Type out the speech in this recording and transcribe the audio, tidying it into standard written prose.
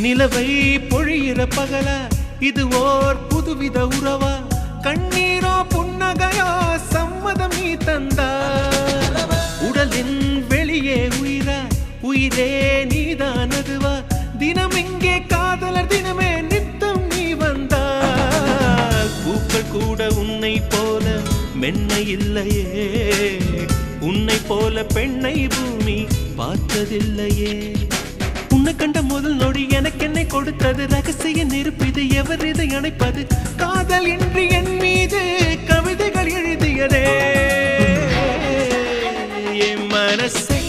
நிலவை பொழியிற பகலா இது ஓர் புதுவித உறவா கண்ணீரோ புன்னகையோ சம்மதம் நீ தந்தா உடலின் வெளியே உயிரா உயிரே நீதான் அதுவா தினம் இங்கே காதலர் தினமே நித்தம் நீ வந்தா பூக்கள் கூட உன்னை போல மென்மை இல்லையே உன்னை போல பெண்ணை பூமி பார்த்ததில்லையே உன்னை கண்ட முதல் நொடி எனக்கு என்னை கொடுத்தது ரகசிய நெருப்பிது எவர் இதை அணைப்பது காதல் இன்றி என் மீது கவிதைகள் எழுதியதே என் மனசை